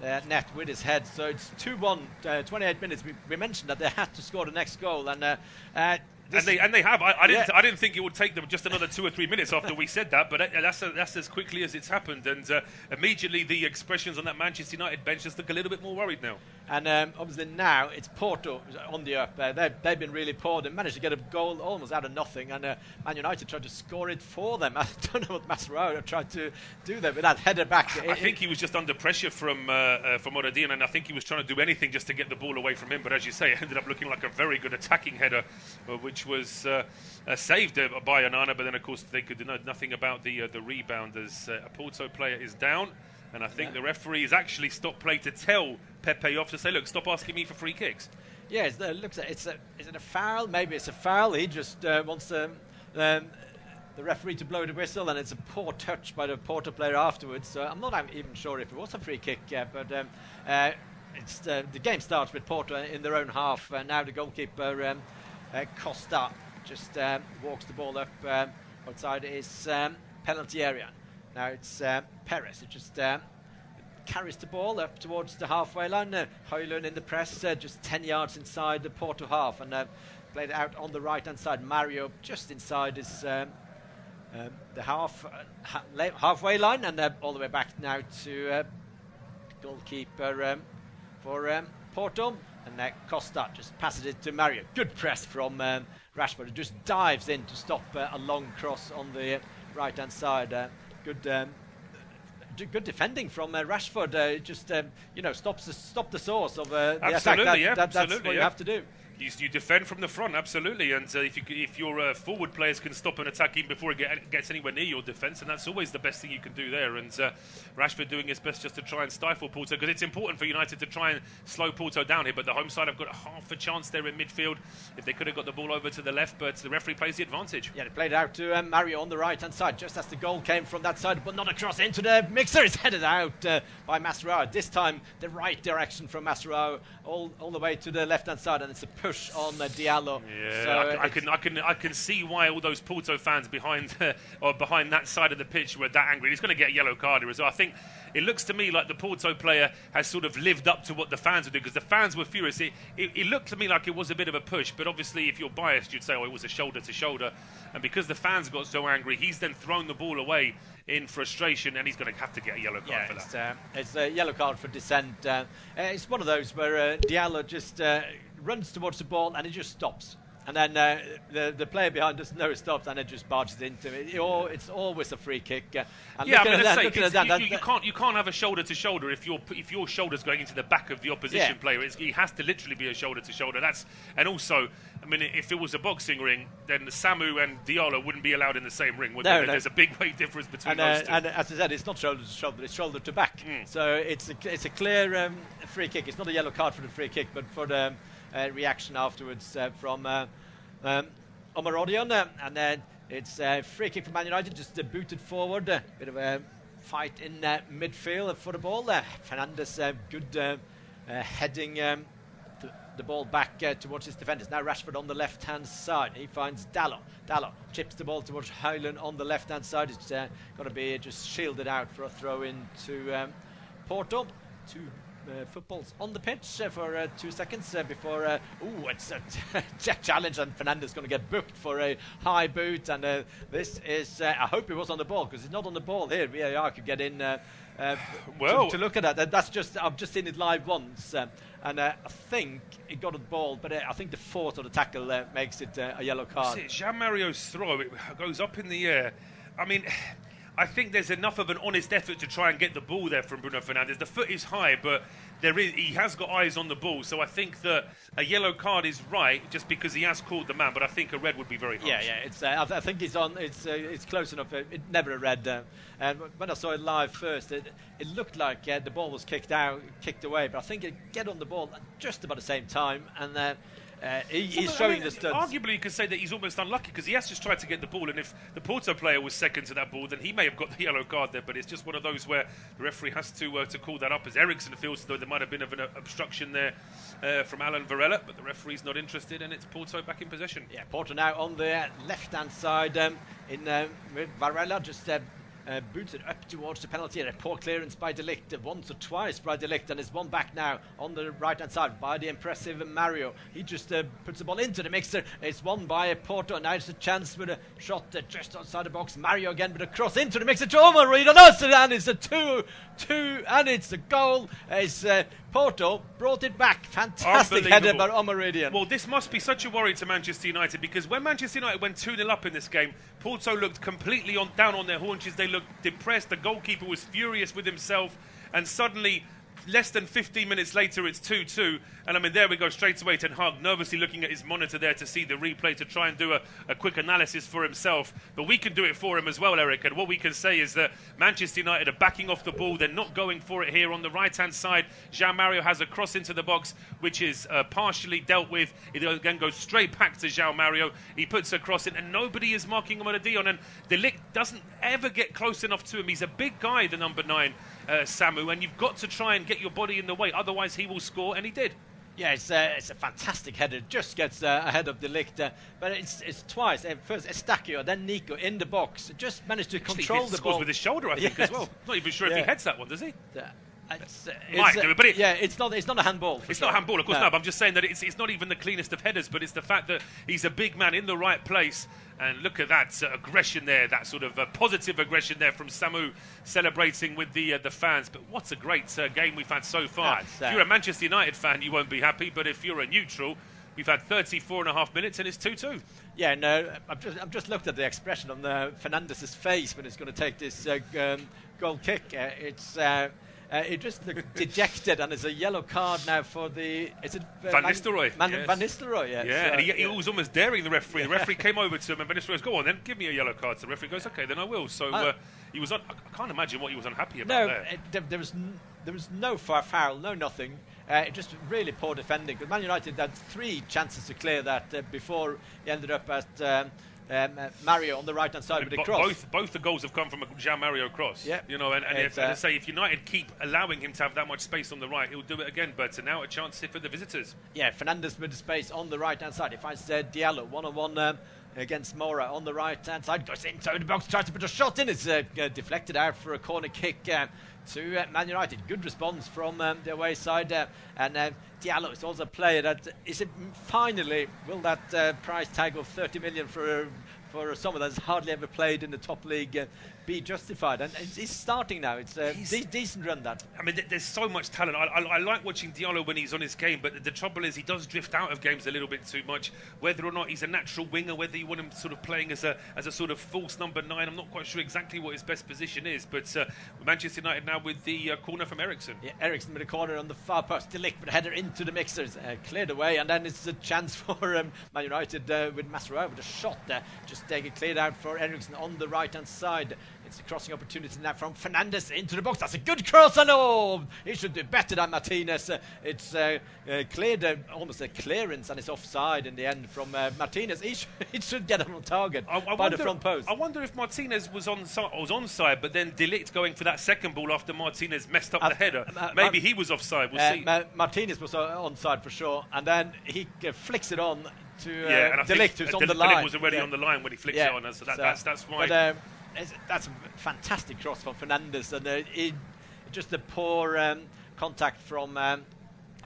net with his head. So it's 2-1. 28 minutes. We mentioned that they had to score the next goal, and they have. I didn't think it would take them just another 2 or 3 minutes after we said that, but that's as quickly as it's happened. And immediately the expressions on that Manchester United bench just look a little bit more worried now. And obviously now it's Porto on the up. They've been really poor. They managed to get a goal almost out of nothing, and Man United tried to score it for them. I don't know what Mazraoui tried to do there with that header back. I think he was just under pressure from Oradin, and I think he was trying to do anything just to get the ball away from him. But as you say, it ended up looking like a very good attacking header, which was saved by Onana. But then, of course, they could do nothing about the rebound as a Porto player is down. And I think the referee has actually stopped play to tell Pepe off to say, look, stop asking me for free kicks. Yeah, is it a foul? Maybe it's a foul. He just wants the referee to blow the whistle, and it's a poor touch by the Porto player afterwards. So I'm not even sure if it was a free kick, but the game starts with Porto in their own half. Now the goalkeeper, Costa, just walks the ball up outside his penalty area. Now it's Perez who just carries the ball up towards the halfway line. Hojlund in the press, just 10 yards inside the Porto half, and played it out on the right-hand side. Mario just inside his the halfway line, and all the way back now to goalkeeper for Porto. And Costa just passes it to Mario. Good press from Rashford. He just dives in to stop a long cross on the right-hand side. Good defending from Rashford. Just stop the source of the attack. That's what you have to do. You defend from the front, absolutely, and if your forward players can stop an attack even before it gets anywhere near your defence, and that's always the best thing you can do there. And Rashford doing his best just to try and stifle Porto, because it's important for United to try and slow Porto down here. But the home side have got half a chance there in midfield if they could have got the ball over to the left, but the referee plays the advantage. Yeah, they played it out to Mario on the right-hand side, just as the goal came from that side, but not across into the mixer. It's headed out by Mazraoui. This time the right direction from Mazraoui, all the way to the left-hand side, and it's a push on Diallo. Yeah, so I can see why all those Porto fans behind that side of the pitch were that angry. He's going to get a yellow card here as well. I think it looks to me like the Porto player has sort of lived up to what the fans would do, because the fans were furious. It looked to me like it was a bit of a push, but obviously if you're biased you'd say, oh, it was a shoulder to shoulder, and because the fans got so angry, he's then thrown the ball away in frustration, and he's going to have to get a yellow card for that. It's a yellow card for dissent. It's one of those where Diallo just runs towards the ball and it just stops, and then the player behind doesn't know it stops, and it just barges into it. It's always a free kick. You can't have a shoulder to shoulder if your shoulder's going into the back of the opposition player. He has to literally be a shoulder to shoulder. And also, I mean, if it was a boxing ring, then Samu and Diallo wouldn't be allowed in the same ring, would they? No. There's a big weight difference between those two. And as I said, it's not shoulder to shoulder, it's shoulder to back. So it's a clear free kick. It's not a yellow card for the free kick, but for the reaction afterwards from Omarodion, and then it's a free kick for Man United, just booted forward. Bit of a fight in midfield for the ball. Fernandes, good heading the ball back towards his defenders. Now Rashford on the left-hand side. He finds Dalot. Dalot chips the ball towards Hojlund on the left-hand side. It's going to be just shielded out for a throw in to Porto. Two footballs on the pitch for 2 seconds before it's a check challenge, and Fernandes going to get booked for a high boot, and this is I hope it was on the ball, because it's not on the ball here. VAR could get in to look at that. That's just, I've just seen it live once, and I think it got on the ball, but I think the force of the tackle makes it a yellow card. Joao Mario's throw, it goes up in the air. I mean, I think there's enough of an honest effort to try and get the ball there from Bruno Fernandes. The foot is high, but he has got eyes on the ball. So I think that a yellow card is right, just because he has called the man. But I think a red would be very harsh. Yeah. It's I think he's on. It's close enough. It never a red. And when I saw it live first, it looked like the ball was kicked away. But I think it get on the ball at just about the same time, and he's showing the studs. Arguably, you could say that he's almost unlucky, because he has just tried to get the ball, and if the Porto player was second to that ball, then he may have got the yellow card there. But it's just one of those where the referee has to call that up, as Eriksson feels though there might have been an obstruction there from Alan Varela, but the referee's not interested, and it's Porto back in possession. Yeah, Porto now on the left-hand side with Varela just booted up towards the penalty area. Poor clearance by De Ligt, once or twice by De Ligt, and is one back now on the right hand side by the impressive Mario. He just puts the ball into the mixer. It's won by Porto. Now it's a chance with a shot just outside the box. Mario again with a cross into the mixer to Omarodion, and it's a 2-2, and it's a goal. It's Porto brought it back. Fantastic header by Omarodion. Well, this must be such a worry to Manchester United, because when Manchester United went 2-0 up in this game, Porto looked completely down on their haunches. They looked depressed. The goalkeeper was furious with himself, and suddenly, less than 15 minutes later, it's 2-2. And I mean, there we go straight away. Ten Hag nervously looking at his monitor there to see the replay, to try and do a quick analysis for himself. But we can do it for him as well, Eirik. And what we can say is that Manchester United are backing off the ball. They're not going for it here on the right-hand side. Joao Mario has a cross into the box, which is partially dealt with. It again goes straight back to Joao Mario. He puts a cross in, and nobody is marking him on a Dion. And De Ligt doesn't ever get close enough to him. He's a big guy, the number 9, Samu, and you've got to try and get your body in the way. Otherwise, he will score, and he did. Yeah, it's a fantastic header. Just gets ahead of De Ligt, but it's twice. First Estadio, then Nico in the box. Just managed to control the ball. Scores with his shoulder, I think, as well. Not even sure if he heads that one, does he? Might do it, but it's not a handball. It's not a handball, of course, no. But I'm just saying that it's not even the cleanest of headers, but it's the fact that he's a big man in the right place. And look at that aggression there, that sort of positive aggression there from Samu, celebrating with the fans. But what a great game we've had so far. If you're a Manchester United fan, you won't be happy, but if you're a neutral, we've had 34.5 minutes and it's 2-2. Yeah, no, I've just looked at the expression on Fernandez's face when he's going to take this goal kick. It just looked dejected, and there's a yellow card now for the... Is it Van Nistelrooy? Yes. Van Nistelrooy, yes. Yeah, and he was almost daring the referee. The referee came over to him, and Van Nistelrooy goes, "Go on then, give me a yellow card." So the referee goes, "Okay, then I will." So he was I can't imagine what he was unhappy about there. There was no foul, no nothing. Just really poor defending. Because Man United had 3 chances to clear that before he ended up at... Mario on the right hand side with a cross. Both the goals have come from a Joao Mario cross. Yeah, you know, and as I say, if United keep allowing him to have that much space on the right, he'll do it again. But now a chance for the visitors. Yeah, Fernandes with the space on the right hand side. If I said Diallo 1-on-1 against Mora on the right hand side, goes into the box, tries to put a shot in. It's deflected out for a corner kick to Man United. Good response from the away side, and Diallo is also a player that finally will that price tag of 30 million for someone that's hardly ever played in the top league be justified, and he's starting now. It's a decent run, that. I mean, there's so much talent. I like watching Diallo when he's on his game, but the trouble is he does drift out of games a little bit too much. Whether or not he's a natural winger, whether you want him sort of playing as a sort of false number 9, I'm not quite sure exactly what his best position is. But Manchester United now with the corner from Eriksson. Yeah, Eriksson with a corner on the far post. De Ligt with a header into the mixers, cleared away, and then it's a chance for Man United with Mazraoui with a shot there. Just get cleared out for Eriksson on the right hand side. It's a crossing opportunity now from Fernandes into the box. That's a good cross, and he should do better than Martinez. It's cleared, almost a clearance, and it's offside in the end from Martinez. He should get on target by the front post. I wonder if Martinez was onside, but then De Ligt going for that second ball after Martinez messed up the header. Maybe he was offside. We'll see. Martinez was onside for sure, and then he flicks it on to De Ligt, who's on the line. De Ligt was already on the line when he flicks it on, so that's fine. But, that's a fantastic cross from Fernandes, and just the poor contact from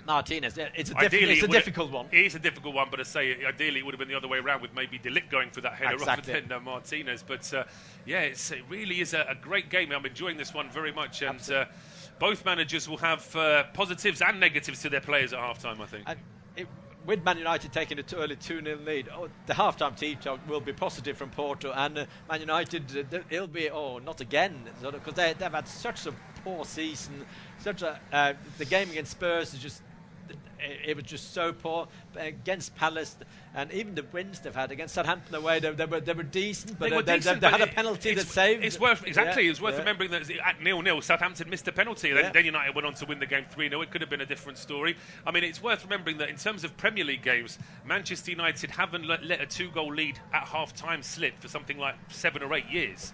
Martinez. It's a difficult one. It is a difficult one, but I say ideally it would have been the other way around, with maybe De Ligt going for that header rather than Martinez. But it really is a great game. I'm enjoying this one very much, and both managers will have positives and negatives to their players at half-time, I think. With Man United taking an early 2-0 lead, the half-time team talk will be positive from Porto, and Man United, it'll be, not again, because they've had such a poor season. The game against Spurs is just... It was just so poor against Palace, and even the wins they've had against Southampton away, they were decent, but they had a penalty that saved. It's worth remembering that at 0-0 Southampton missed a penalty. Then United went on to win the game 3-0. It could have been a different story. I mean, it's worth remembering that in terms of Premier League games, Manchester United haven't let a 2-goal lead at half-time slip for something like 7 or 8 years.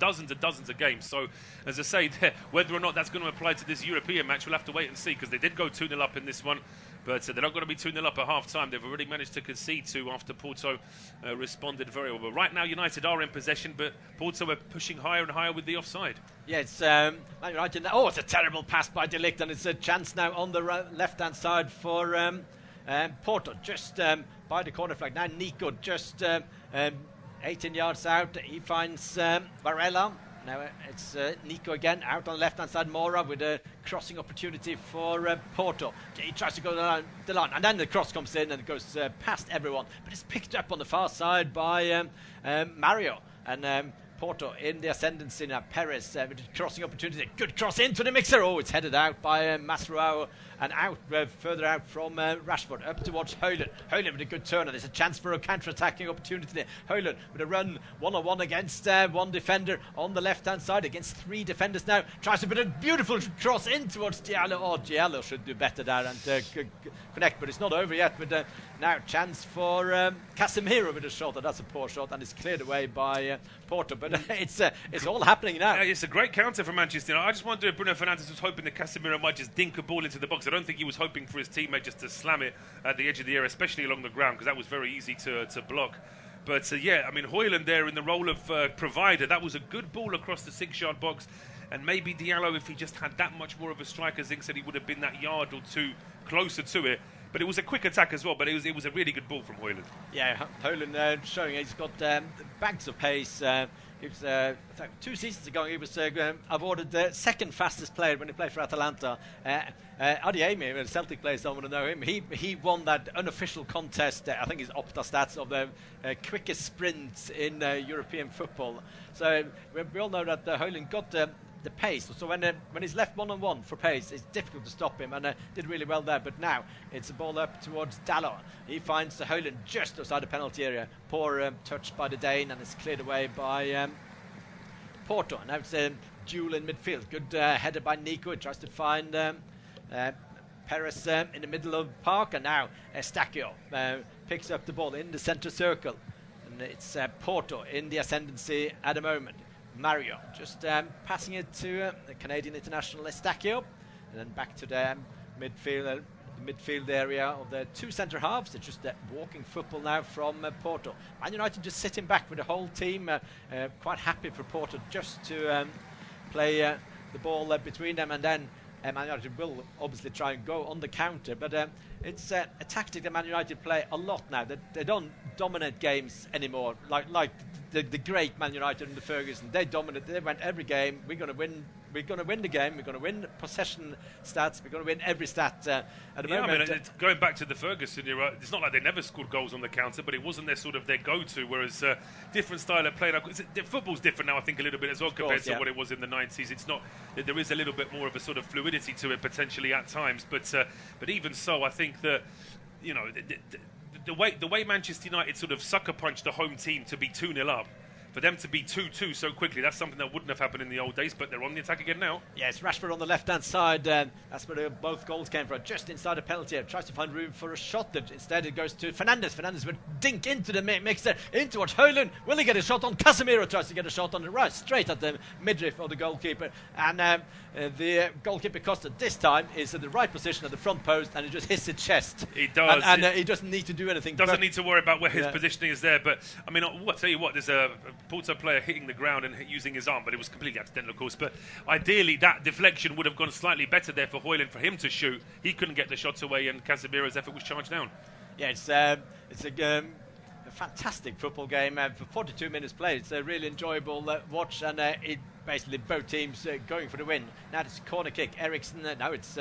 Dozens and dozens of games. So, as I say, whether or not that's going to apply to this European match, we'll have to wait and see, because they did go 2-0 up in this one, but they're not going to be 2-0 up at half-time. They've already managed to concede 2 after Porto responded very well. But right now, United are in possession, but Porto are pushing higher and higher with the offside. Yeah, it's Man United. It's a terrible pass by De Ligt, and it's a chance now on the left-hand side for Porto, just by the corner flag. Now Nico just... 18 yards out, he finds Varela. Now it's Nico again, out on the left-hand side. Mora with a crossing opportunity for Porto. He tries to go the line, and then the cross comes in and it goes past everyone. But it's picked up on the far side by Mario. And Porto in the ascendancy now. Perez with a crossing opportunity. Good cross into the mixer. It's headed out by Mazraoui, and out further out from Rashford up towards Hojlund. Hojlund with a good turn, and there's a chance for a counter-attacking opportunity there. Hojlund with a run 1-on-1 against one defender on the left-hand side, against 3 defenders now. Tries to put a beautiful cross in towards Diallo. Diallo should do better there and connect, but it's not over yet. But now chance for Casemiro with a shot, and that's a poor shot, and it's cleared away by Porto. But it's all happening now. It's a great counter for Manchester United. I just wonder if Bruno Fernandes was hoping that Casemiro might just dink a ball into the box. I don't think he was hoping for his teammate just to slam it at the edge of the area, especially along the ground, because that was very easy to block. But Hojlund there in the role of provider. That was a good ball across the 6-yard box. and maybe Diallo, if he just had that much more of a strike, as Zink said, he would have been that yard or two closer to it. But it was a quick attack as well, but it was a really good ball from Hojlund. Yeah, Hojlund showing he's got bags of pace. He was, 2 seasons ago, he was awarded the second fastest player when he played for Atalanta. Adiemi, when Celtic players don't want to know him, he won that unofficial contest, I think it's Opta stats, of the quickest sprints in European football. So we all know that Hojlund got the pace, so when he's left one-on-one for pace, it's difficult to stop him, and did really well there. But now it's a ball up towards Dalot. He finds Hojlund just outside the penalty area. Poor touch by the Dane, and it's cleared away by Porto. Now it's a duel in midfield. Good header by Nico. He tries to find Perez in the middle of the park, and now Estadio picks up the ball in the centre circle, and it's Porto in the ascendancy at the moment. Mario just passing it to the Canadian international Estadio, and then back to the midfield area of the 2 centre halves. It's just walking football now from Porto. Man United just sitting back with the whole team, quite happy for Porto just to play the ball between them, and then Man United will obviously try and go on the counter, but it's a tactic that Man United play a lot now. They don't dominate games anymore like the great Man United under Ferguson. They dominated. They went every game. We're going to win. We're going to win the game. We're going to win possession stats. We're going to win every stat. At the moment, I mean, it's going back to the Ferguson era, it's not like they never scored goals on the counter, but it wasn't their go-to. Whereas different style of play. Football's different now, I think, a little bit as well compared to what it was in the 90s. It's not. There is a little bit more of a sort of fluidity to it potentially at times, but even so, I think that the way Manchester United sort of sucker punched the home team to be 2-0 up, for them to be 2-2 so quickly, that's something that wouldn't have happened in the old days, but they're on the attack again now. Yes, Rashford on the left-hand side. That's where both goals came from, just inside the penalty area. Tries to find room for a shot, that instead it goes to Fernandes. Fernandes would dink into the mixer, in towards Hojlund. Will he get a shot on? Casemiro tries to get a shot on the right, straight at the midriff of the goalkeeper. And the goalkeeper Costa this time is in the right position at the front post, and he just hits his chest. He does. And he doesn't need to do anything. Doesn't need to worry about where his positioning is there. But, I mean, I'll tell you what, there's a Porto player hitting the ground and using his arm, but it was completely accidental, of course. But ideally, that deflection would have gone slightly better there for Hojlund, for him to shoot. He couldn't get the shots away, and Casemiro's effort was charged down. Yeah, it's a fantastic football game. For 42 minutes played, it's a really enjoyable watch, and it basically both teams going for the win. Now it's a corner kick. Eriksen, now it's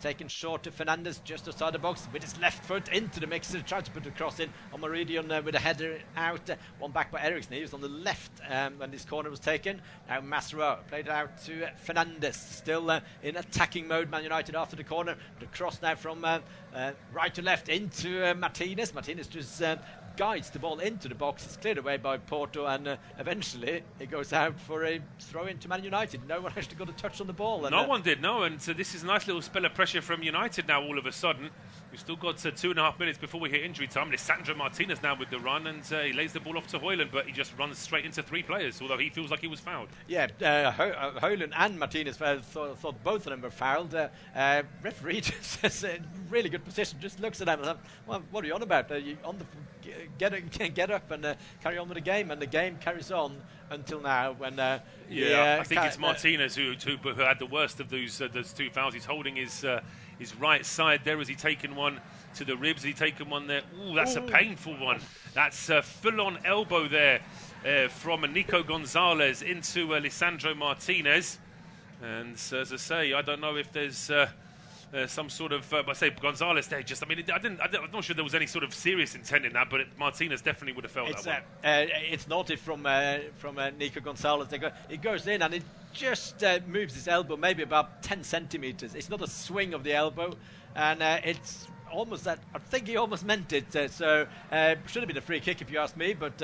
taken short to Fernandes just outside the box with his left foot into the mixer, tried to put the cross in on Meridian with a header out. One back by Eriksen. He was on the left when this corner was taken. Now Mazraoui played it out to Fernandes, still in attacking mode, Man United after the corner. The cross now from right to left into Martinez. Martinez just guides the ball into the box. It's cleared away by Porto, and eventually it goes out for a throw into Man United. No one actually got a touch on the ball. No one did, no. And so this is a nice little spell of pressure from United now all of a sudden. We've still got 2.5 minutes before we hit injury time. Lisandro Martinez now with the run, and he lays the ball off to Hojlund, but he just runs straight into 3 players, although he feels like he was fouled. Yeah, Hojlund and Martinez thought both of them were fouled. Referee just says in really good position, just looks at them and says, well, what are you on about? You on the get up and carry on with the game, and the game carries on until now when I think it's Martinez who had the worst of those 2 fouls. He's holding his right side there. Has he taken one to the ribs? Has he taken one there? Ooh, that's a painful one. That's a full-on elbow there from Nico Gonzalez into Lisandro Martinez. And as I say, I don't know if there's some sort of, I say Gonzalez there. I'm not sure there was any sort of serious intent in that, but Martinez definitely would have felt that one. It's naughty from Nico Gonzalez. It goes in and it just moves his elbow maybe about 10 centimeters. It's not a swing of the elbow, and it's almost that. I think he almost meant it. So should have been a free kick if you ask me, but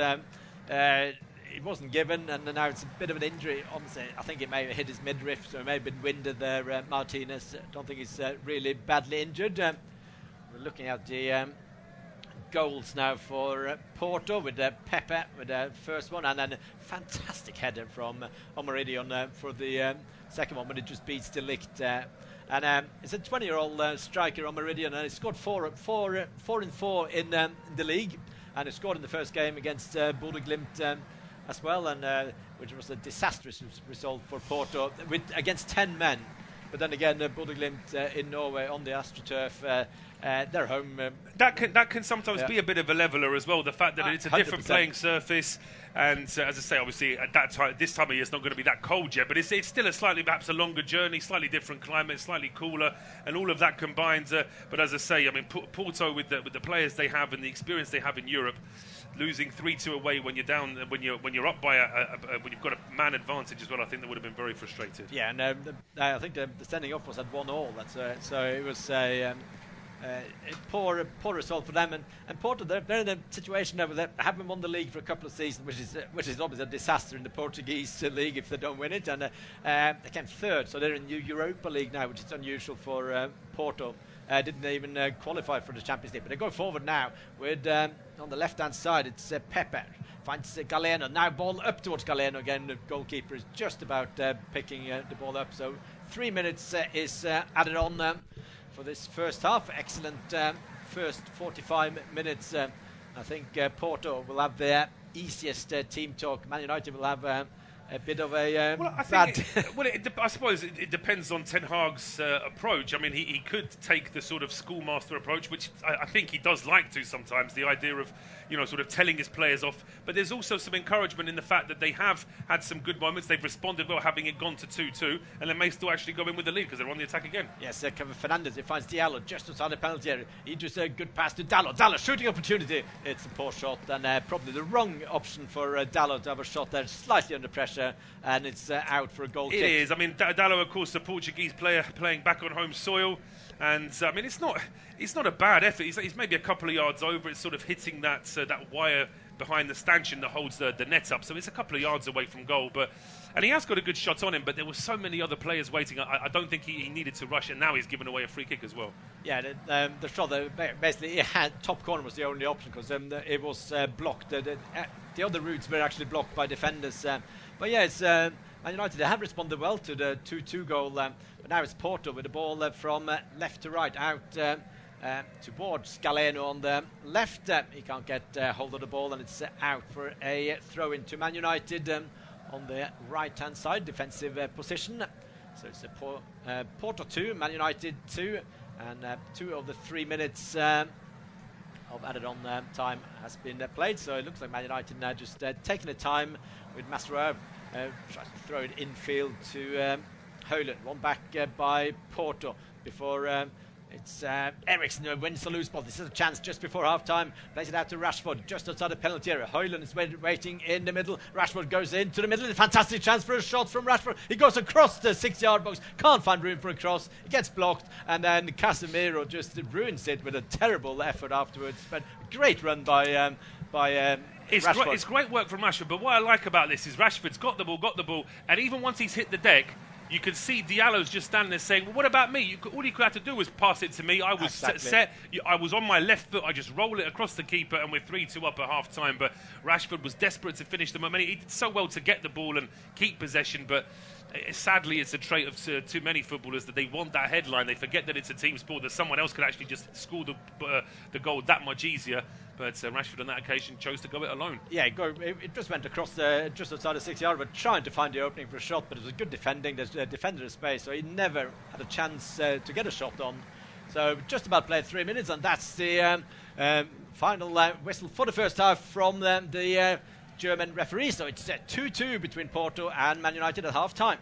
it wasn't given, and now it's a bit of an injury. Obviously, I think it may have hit his midriff, so it may have been winded there. Martinez, I don't think he's really badly injured. We're looking at the goals now for Porto with Pepe with the first one, and then a fantastic header from Omaridion for the second one, but it just beats De Ligt. And it's a 20-year-old striker, Omaridion, and he scored 4 in the league, and he scored in the first game against Bodø Glimt as well, and which was a disastrous result for Porto against 10 men. But then again, Bodø/Glimt in Norway on the AstroTurf, they're home. That can sometimes be a bit of a leveler as well. The fact that it's a different 100%. playing surface, and as I say, obviously at that time, this time of year, it's not going to be that cold yet. But it's still perhaps a longer journey, slightly different climate, slightly cooler, and all of that combines. But as I say, I mean, Porto with the players they have and the experience they have in Europe, losing 3-2 away when you're down, when you're up by when you've got a man advantage as well, I think they would have been very frustrated. Yeah, and I think the standing up was at 1-1. So it was a poor result for them. And Porto, they're in a situation now where they haven't won the league for a couple of seasons, which is obviously a disaster in the Portuguese league if they don't win it. And they came third, so they're in the Europa League now, which is unusual for Porto. Didn't even qualify for the Champions League, but they go forward now with on the left-hand side. It's Pepe finds Galeno, now ball up towards Galeno again. The goalkeeper is just about picking the ball up. So 3 minutes is added on for this first half. Excellent first 45 minutes. I think Porto will have their easiest team talk. Man United will have a bit of a I suppose it depends on Ten Hag's approach. I mean, he could take the sort of schoolmaster approach, which I think he does like to sometimes, the idea of, sort of telling his players off. But there's also some encouragement in the fact that they have had some good moments. They've responded well, having it gone to 2-2, and they may still actually go in with the lead because they're on the attack again. Yes, Kevin Fernandez, he finds Diallo just outside the penalty area. He does a good pass to Dalot. Dalot, shooting opportunity. It's a poor shot, and probably the wrong option for Dalot to have a shot there, slightly under pressure, and it's out for a goal kick. It is. I mean, Dalot, of course, the Portuguese player playing back on home soil. And I mean, it's not a bad effort. He's maybe a couple of yards over. It's sort of hitting that wire behind the stanchion that holds the net up. So it's a couple of yards away from goal. And he has got a good shot on him. But there were so many other players waiting. I don't think he needed to rush. And now he's given away a free kick as well. Yeah, the shot basically it had top corner was the only option because it was blocked. The other routes were actually blocked by defenders. But yeah, it's Man United. They have responded well to the 2-2 goal. But now it's Porto with the ball from left to right, out towards Galeno on the left. He can't get hold of the ball, and it's out for a throw into Man United on the right-hand side, defensive position. So it's Porto 2, Man United 2, and 2 of the 3 minutes of added-on time has been played. So it looks like Man United now just taking the time with Mazraoui. Tries to throw it infield to Hojlund, one back by Porto before it's Eriksson who wins the loose ball. This is a chance just before half-time. Plays it out to Rashford just outside the penalty area. Hojlund is waiting in the middle. Rashford goes into the middle. It's a fantastic chance for a shot from Rashford. He goes across the 6-yard box. Can't find room for a cross. He gets blocked, and then Casemiro just ruins it with a terrible effort afterwards. But great run by it's great work from Rashford, but what I like about this is Rashford's got the ball, and even once he's hit the deck, you can see Diallo's just standing there saying, well, what about me? All you could have to do was pass it to me. I was set. I was on my left foot. I just roll it across the keeper, and we're 3-2 up at half-time. But Rashford was desperate to finish the moment. He did so well to get the ball and keep possession, but sadly, it's a trait of too many footballers that they want that headline. They forget that it's a team sport, that someone else could actually just score the goal that much easier. But Rashford on that occasion chose to go it alone. Yeah, it just went across just outside the 6-yard, but trying to find the opening for a shot. But it was good defending. There's a defender in space, so he never had a chance to get a shot on. So just about played 3 minutes, and that's the final whistle for the first half from the German referee. So it's 2-2 between Porto and Man United at half-time.